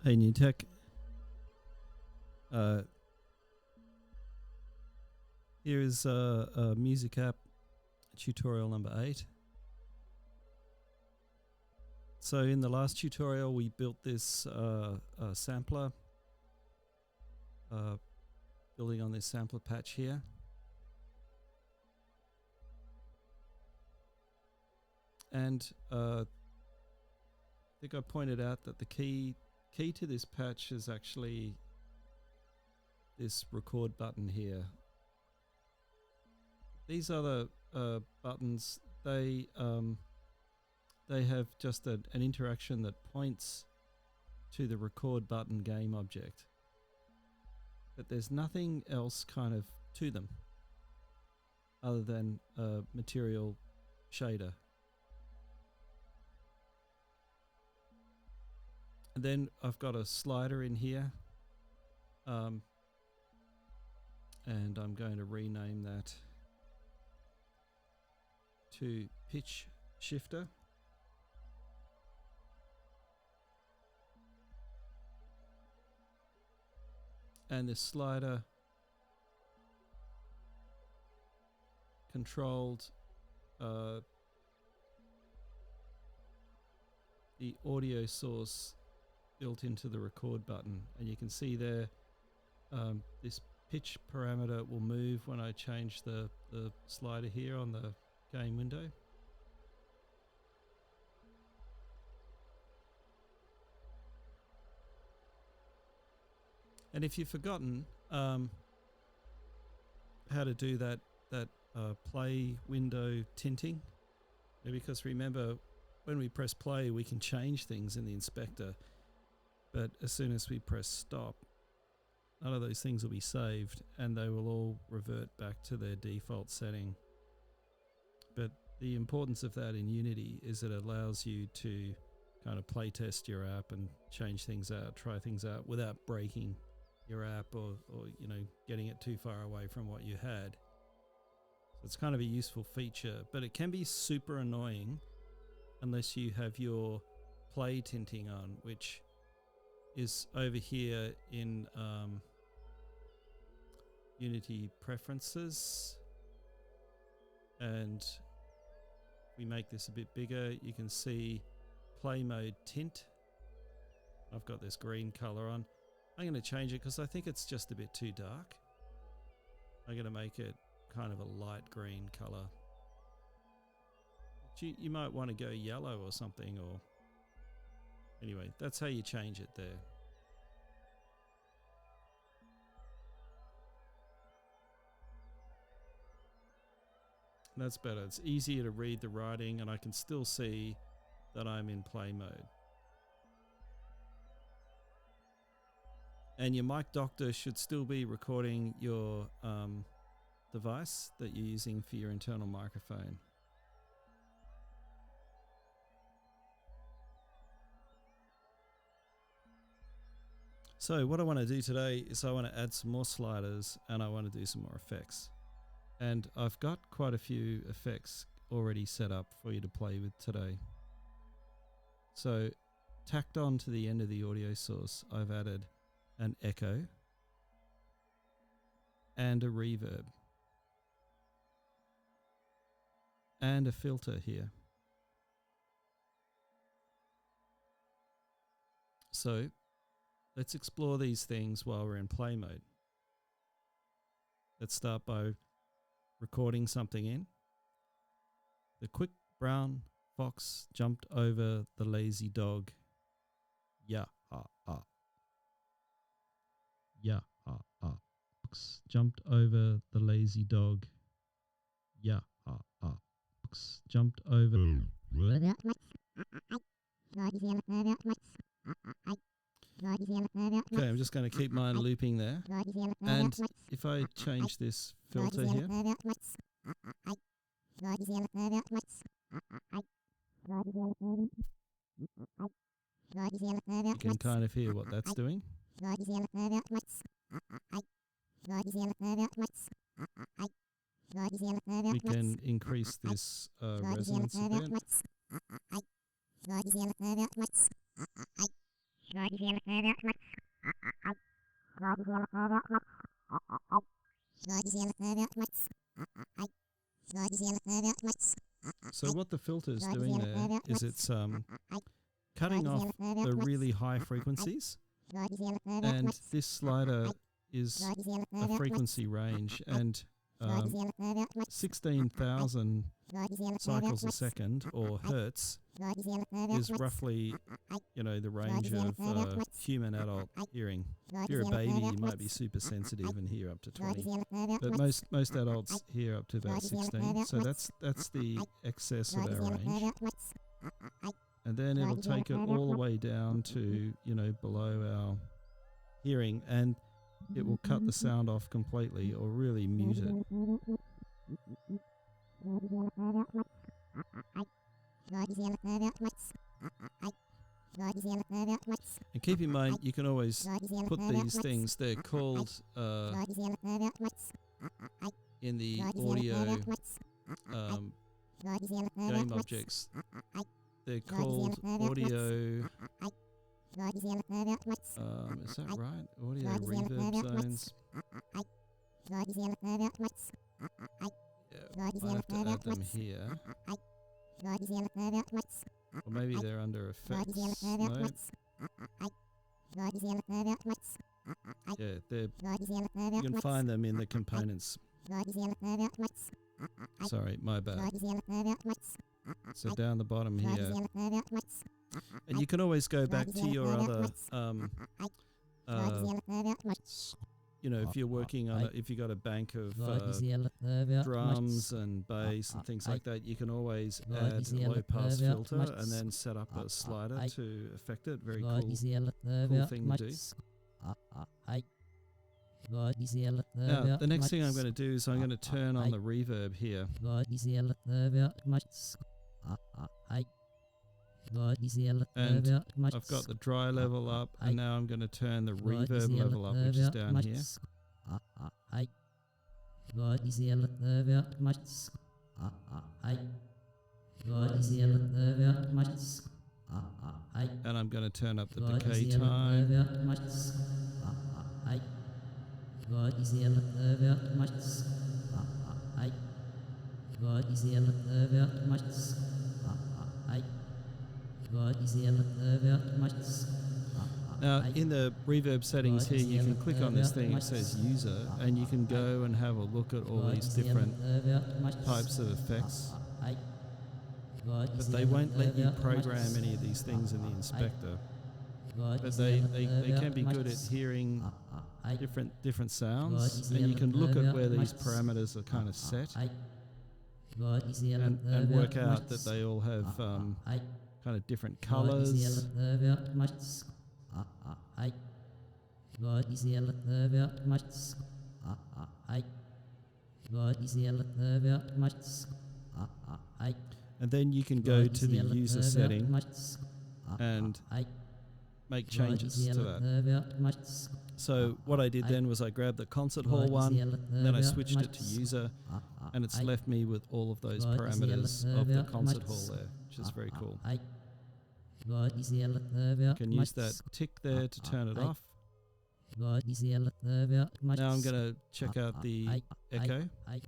Hey, New Tech. Here is a music app tutorial number 8. So in the last tutorial, we built this sampler, building on this sampler patch here. And I think I pointed out that the key to this patch is actually this record button here. These other buttons, they have just an interaction that points to the record button game object, but there's nothing else kind of to them other than a material shader. And then I've got a slider in here, and I'm going to rename that to pitch shifter. And this slider controlled the audio source built into the record button, and you can see there this pitch parameter will move when I change the slider here on the game window. And if you've forgotten how to do that play window tinting, because remember, when we press play we can change things in the inspector, but as soon as we press stop, none of those things will be saved and they will all revert back to their default setting. But the importance of that in Unity is it allows you to kind of play test your app and change things out, try things out without breaking your app or you know, getting it too far away from what you had. So it's kind of a useful feature, but it can be super annoying unless you have your play tinting on, which is over here in Unity preferences. And we make this a bit bigger, you can see play mode tint. I've got this green color on. I'm going to change it because I think it's just a bit too dark. I'm going to make it kind of a light green color. You might want to go yellow or something, or anyway, that's how you change it there. That's better. It's easier to read the writing and I can still see that I'm in play mode. And your mic doctor should still be recording your device that you're using for your internal microphone. So what I want to do today is I want to add some more sliders and I want to do some more effects. And I've got quite a few effects already set up for you to play with today. So tacked on to the end of the audio source, I've added an echo and a reverb and a filter here. So let's explore these things while we're in play mode. Let's start by recording something in. The quick brown fox jumped over the lazy dog. Yeah, ha, ha. Yeah, ha, ha. Fox jumped over the lazy dog. Yeah, ha, ha. Fox jumped over. Okay, I'm just going to keep mine looping there. And if I change this filter here, you can kind of hear what that's doing. We can increase this resonance a bit. So what the filter is doing there is it's cutting off the really high frequencies, and this slider is a frequency range, and 16,000 cycles a second, or hertz, is roughly, the range of human adult hearing. If you're a baby, you might be super sensitive and hear up to 20, but most adults hear up to about 16. So that's the excess of our range, and then it'll take it all the way down to below our hearing, and it will cut the sound off completely or really mute it. And keep in mind, you can always put these things, they're called in the audio game objects, they're called audio, is that right? Audio reverb zones. Yeah, I have to add them here. Or maybe they're under effects. No. Yeah, you can find them in the components. Sorry, my bad. So down the bottom here. And you can always go back to your other, if you're working on if you've got a bank of drums and bass and things like that, you can always add a low-pass filter and then set up a slider to affect it. Very cool thing to do. Now, the next thing I'm going to do is I'm going to turn on the reverb here. And I've got the dry level up, and now I'm going to turn the reverb level up, which is down here. And I'm going to turn up the decay time. Now, in the reverb settings here, you can click on this thing, it says user, and you can go and have a look at all these different types of effects. But they won't let you program any of these things in the inspector. But they can be good at hearing different sounds, and you can look at where these parameters are kind of set and work out that they all have kind of different colors. And then you can go to the user setting and make changes to that. So what I did then was I grabbed the concert hall one, then I switched it to user, and it's left me with all of those parameters of the concert hall there, which is very cool. You can use that tick there to turn it off. Now I'm going to check out the echo. And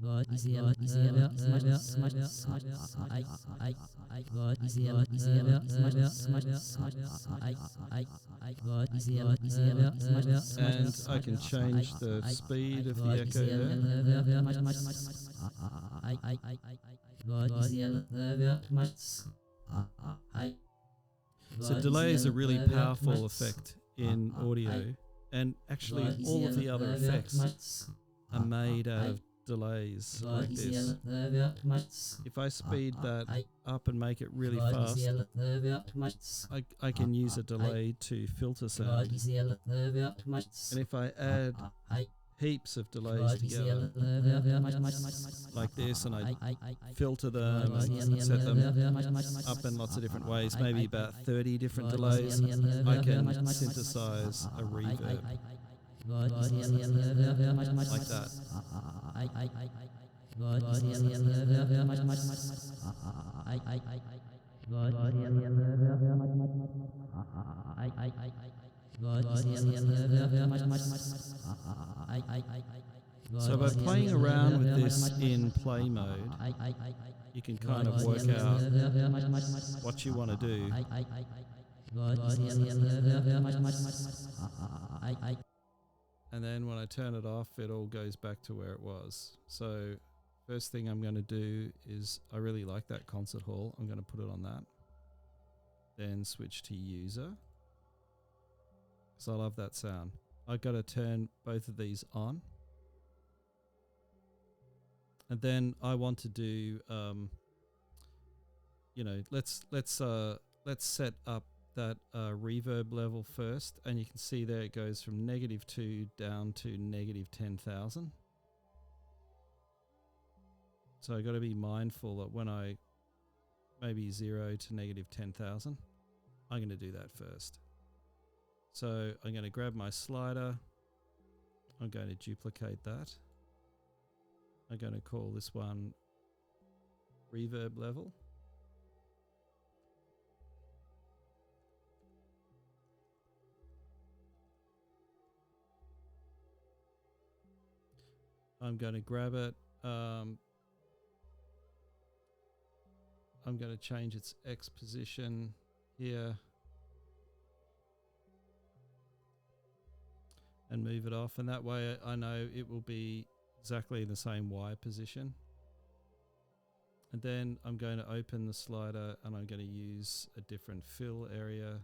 I can change the speed of the echo there. So delay is a really powerful effect in audio. And actually, all of the other effects are made out of delays like this. If I speed that up and make it really fast, I can use a delay to filter sound. And if I add heaps of delays together, like this, and I filter them and set them up in lots of different ways, maybe about 30 different delays, I can synthesize a reverb like that. So by playing around with this in play mode, you can kind of work out what you want to do. And then when I turn it off, it all goes back to where it was. So first thing I'm going to do is, I really like that concert hall. I'm going to put it on that. Then switch to user, because I love that sound. I've got to turn both of these on. And then I want to do, let's set up that reverb level first, and you can see there it goes from -2 down to -10,000. So I got to be mindful that when I maybe 0 to -10,000, I'm going to do that first. So I'm going to grab my slider. I'm going to duplicate that. I'm going to call this one reverb level. I'm going to grab it. I'm going to change its X position here and move it off, and that way I know it will be exactly in the same Y position. And then I'm going to open the slider and I'm going to use a different fill area,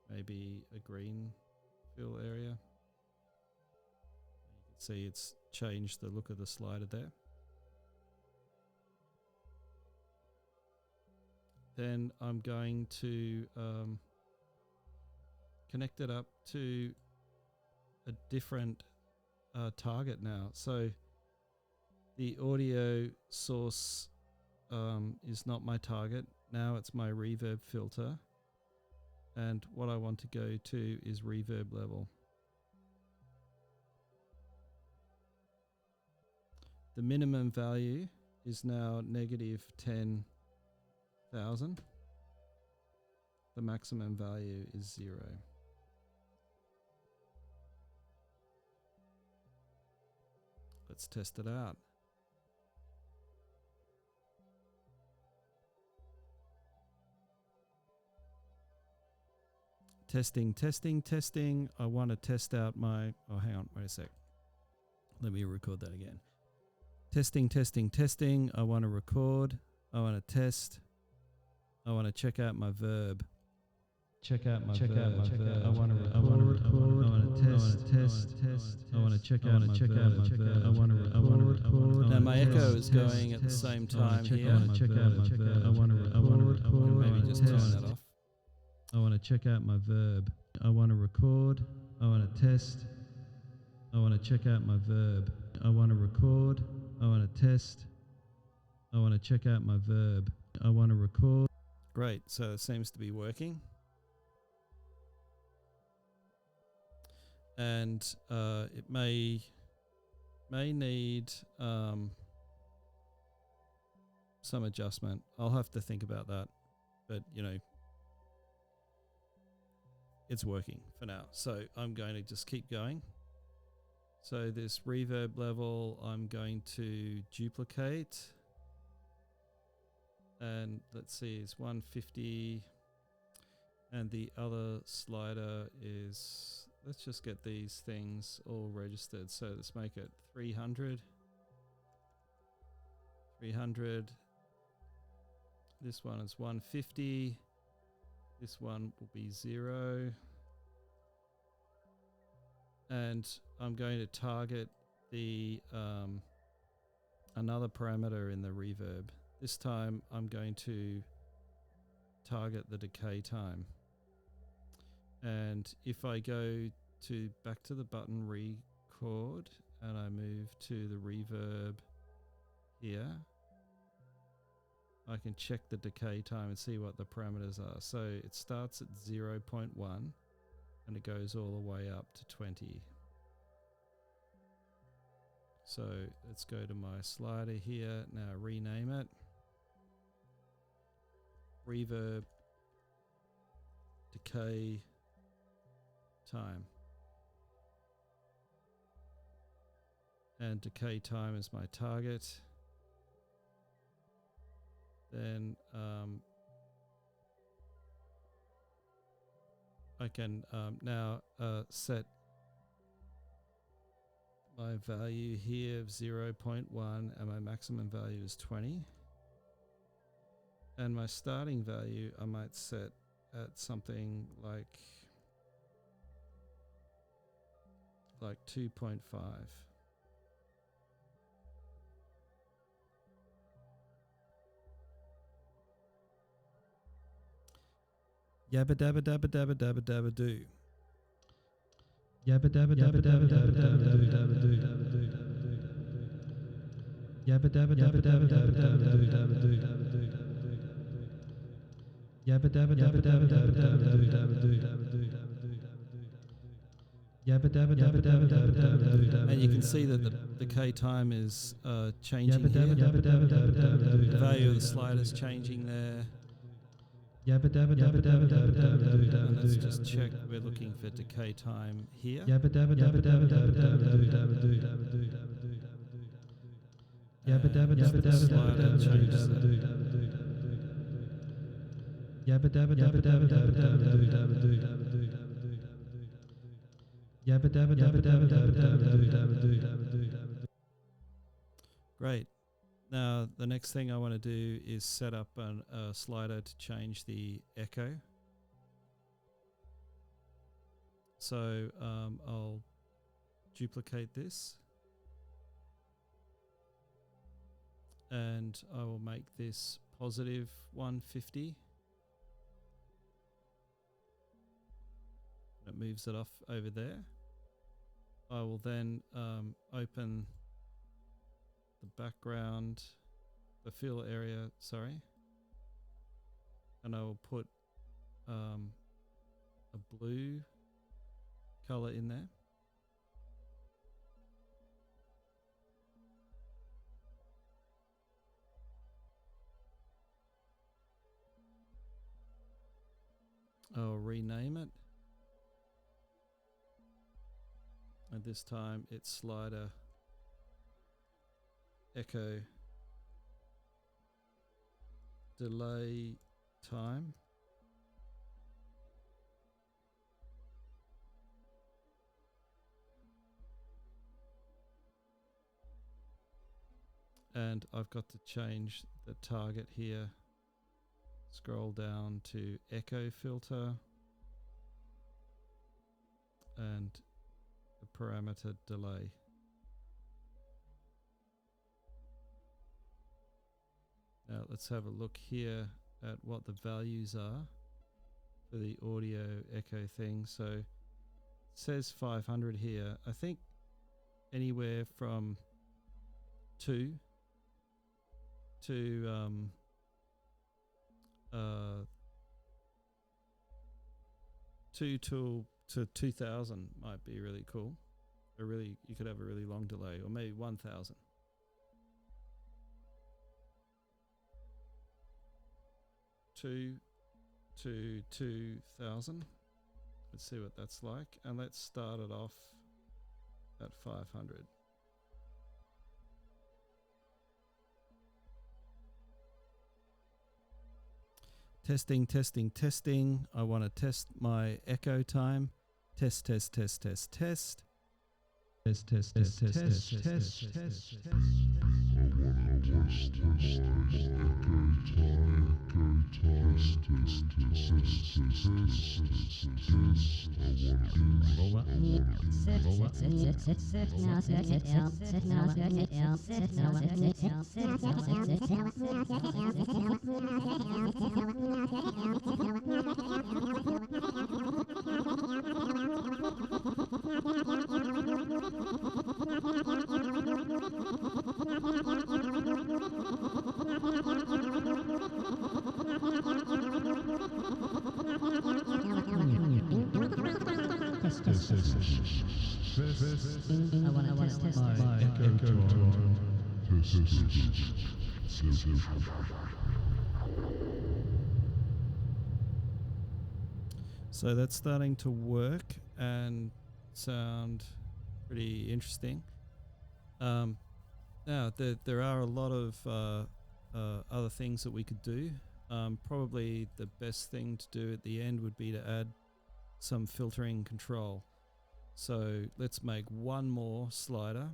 maybe a green fill area. You can see it's changed the look of the slider there. Then I'm going to connect it up to a different target now. So the audio source is not my target. Now it's my reverb filter. And what I want to go to is reverb level. The minimum value is now -10,000. The maximum value is 0. Let's test it out. Testing, testing, testing. I want to test out my... Oh, hang on. Wait a sec. Let me record that again. Testing, testing, testing. I want to record. I want to test. I want to check out my verb. Check out my verb. I want to record. I want to test. I want to check out my verb. I want to record. Now my echo is going at the same time here. I want to check out my verb. I want to record. Maybe just turn that off. I want to check out my verb. I want to record. I want to test. I want to check out my verb. I want to record. I want to test. I want to check out my verb. I want to record. Great. So it seems to be working. And it may need some adjustment. I'll have to think about that. But, it's working for now. So I'm going to just keep going. So this reverb level, I'm going to duplicate. And let's see, it's 150. And the other slider is, let's just get these things all registered. So let's make it 300. 300. This one is 150. This one will be 0. And I'm going to target the another parameter in the reverb. This time I'm going to target the decay time. And if I go back to the button record and I move to the reverb here, I can check the decay time and see what the parameters are. So it starts at 0.1 and it goes all the way up to 20. So let's go to my slider here. Now rename it. Reverb decay time. And decay time is my target. Then I can now set my value here of 0.1 and my maximum value is 20. And my starting value I might set at something like 2.5. Yabba dabba dabba dabba dabba dabba do. Yabba dabba dabba dabba dabba dabba dabba do. Yabba dabba dabba dabba dabba dabba dabba do. Yabba dabba dabba dabba dabba dabba dabba do. Yabba dabba dabba dabba dabba dabba do. And you can see that the decay time is changing here. The value of the slider is changing there. Yabba dabba dabba dabba dabba dabba dabba. And let's just check. We're looking for decay time here. Yabba dabba dabba dabba dabba dabba dabba do. Yabba dabba dabba dabba dabba dabba do. Yabba dabba dabba dabba dabba dabba do. Yabba dabba dabba dabba dabba dabba do. Great. Now the next thing I want to do is set up a slider to change the echo. So I'll duplicate this and I will make this positive 150. It moves it off over there. I will then open the background, the fill area, sorry, and I will put a blue color in there. I'll rename it. And this time it's slider echo delay time. And I've got to change the target here. Scroll down to echo filter and the parameter delay. Now let's have a look here at what the values are for the audio echo thing. So it says 500 here. I think anywhere from 2 to 2 to 2000 might be really cool. You could have a really long delay, or maybe 1000. To 2000. Let's see what that's like, and let's start it off at 500. Testing, testing, testing. I want to test my echo time. Test, test, test, test, test. Test, test, test, test, test, test, test, test. I wanna test my echo time, test, test, test, I want to test my echo time. So that's starting to work. and sound pretty interesting. Now, there are a lot of other things that we could do. Probably the best thing to do at the end would be to add some filtering control. So let's make one more slider.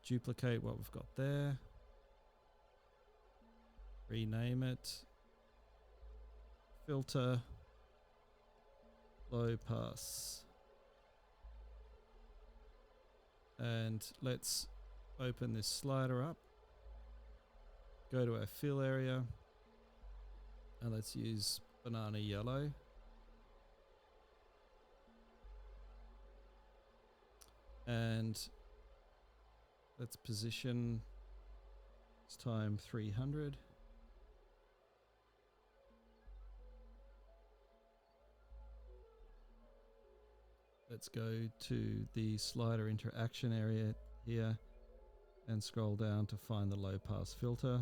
Duplicate what we've got there. Rename it. Filter. Low pass. And let's open this slider up. Go to our fill area. And let's use banana yellow. And let's position this time 300. Let's go to the slider interaction area here and scroll down to find the low pass filter.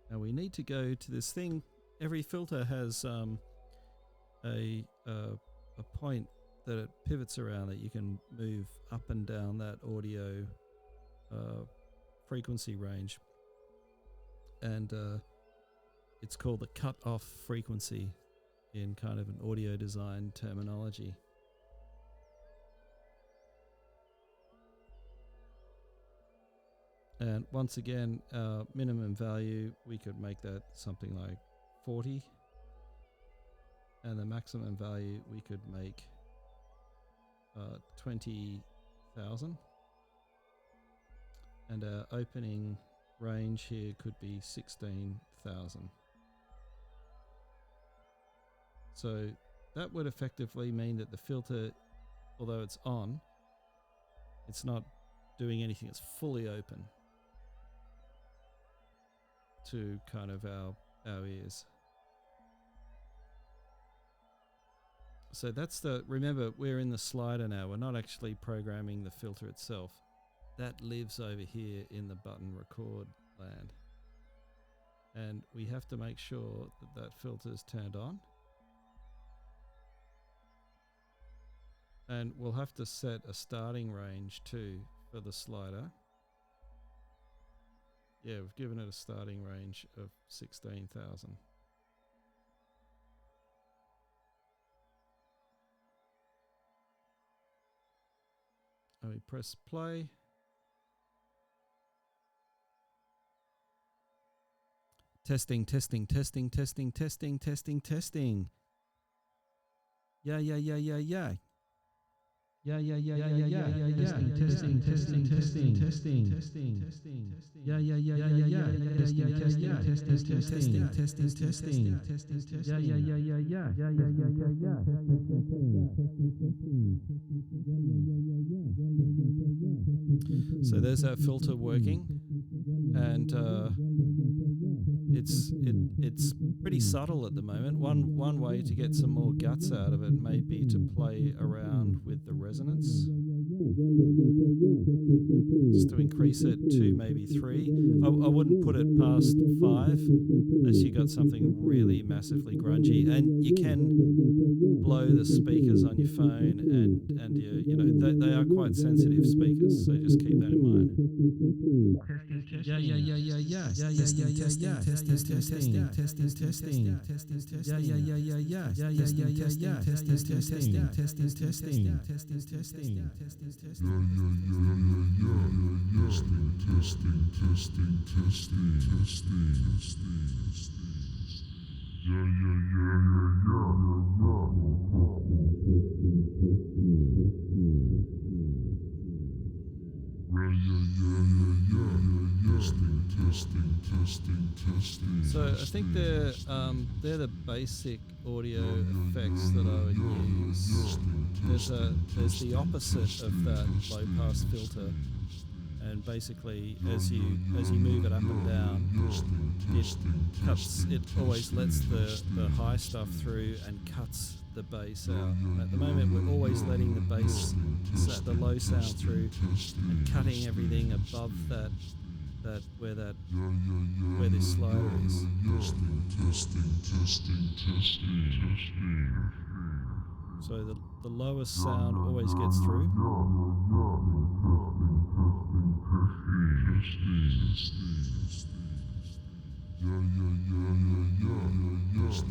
And we need to go to this thing. Every filter has a point that it pivots around that you can move up and down that audio frequency range. And it's called the cut-off frequency in kind of an audio design terminology. And once again, our minimum value, we could make that something like 40. And the maximum value, we could make 20,000. And our opening range here could be 16,000. So that would effectively mean that the filter, although it's on, it's not doing anything. It's fully open to kind of our ears. So that's remember, we're in the slider now. We're not actually programming the filter itself. That lives over here in the button record land. And we have to make sure that that filter is turned on. And we'll have to set a starting range too for the slider. Yeah, we've given it a starting range of 16,000. And we press play. Testing, testing, testing, testing, testing, testing, testing. Yeah. Yeah. Testing, testing, testing, testing, testing, testing. Yeah. Testing, testing, testing, testing, testing, testing. So there's our filter working, and it's pretty subtle at the moment. One way to get some more guts out of it may be to play around with the resonance, just to increase it to maybe 3. I wouldn't put it past 5 unless you got something really massively grungy. And you can blow the speakers on your phone, and they are quite sensitive speakers, so just keep that in mind. So I think they're the basic audio effects that I would use. There's the opposite of that low pass filter, and basically as you move it up and down, it always lets the high stuff through and cuts the bass out. At the moment we're always letting the bass, the low sound through, and cutting everything above that where this slider is. So the lowest sound always gets through.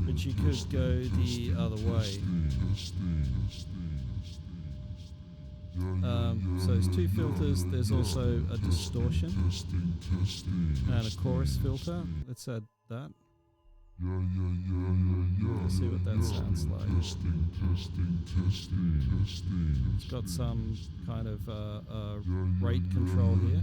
But you could go the other way. So there's two filters. There's also a distortion and a chorus filter. Let's add that. Let's see what that sounds like. It's got some kind of rate control here.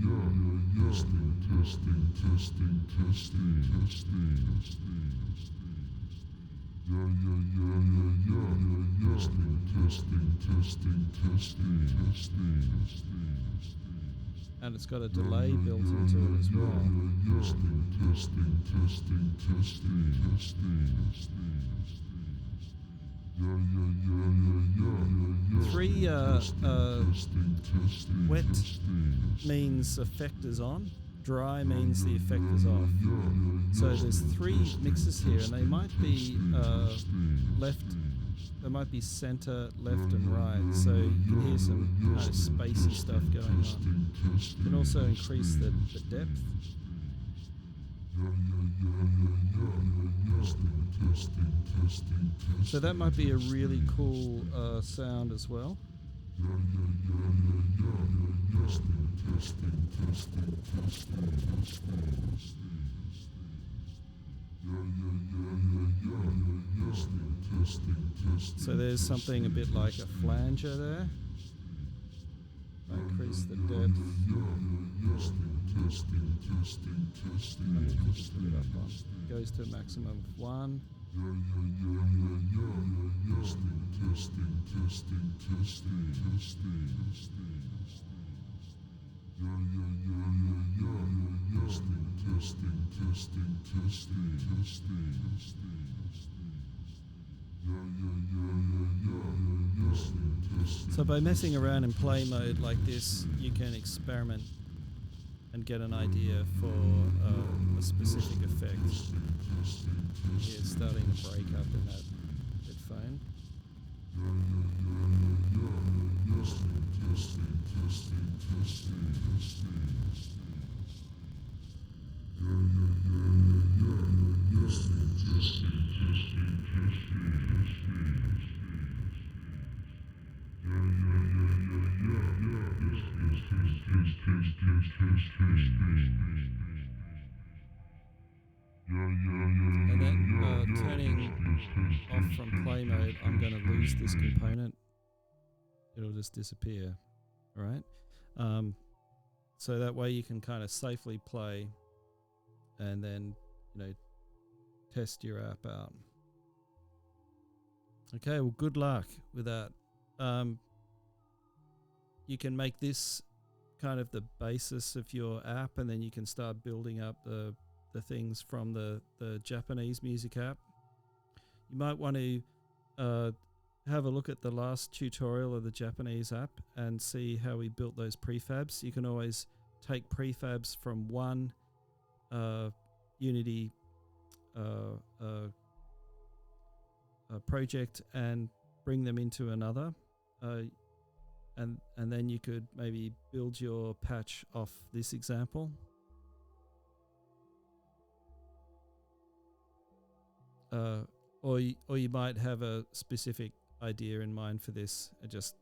And it's got a delay built into it as well. Three wet means effect is on, dry means the effect is off. So there's three mixes here, and they might be left. They might be center, left, and right. So you can hear some kind of spacey stuff going on. You can also increase the depth. So that might be a really cool sound as well. So there's something a bit like a flanger there. Increase the depth. Put it up on. Goes to a maximum of 1. So by messing around in play mode like this, you can experiment and get an idea for a specific effect. Here it's starting to break up in that headphone. And then turning off from play mode, I'm going to lose this component. It'll just disappear. All right. So that way you can kind of safely play and then, test your app out. Okay, well, good luck with that. You can make this kind of the basis of your app, and then you can start building up the things from the Japanese music app. You might want to have a look at the last tutorial of the Japanese app and see how we built those prefabs. You can always take prefabs from one Unity project and bring them into another, and then you could maybe build your patch off this example. Or you might have a specific idea in mind for this and just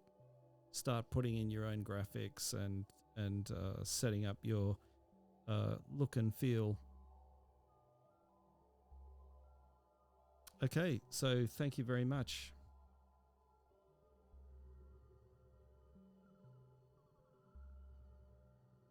start putting in your own graphics and setting up your look and feel. Okay, so thank you very much.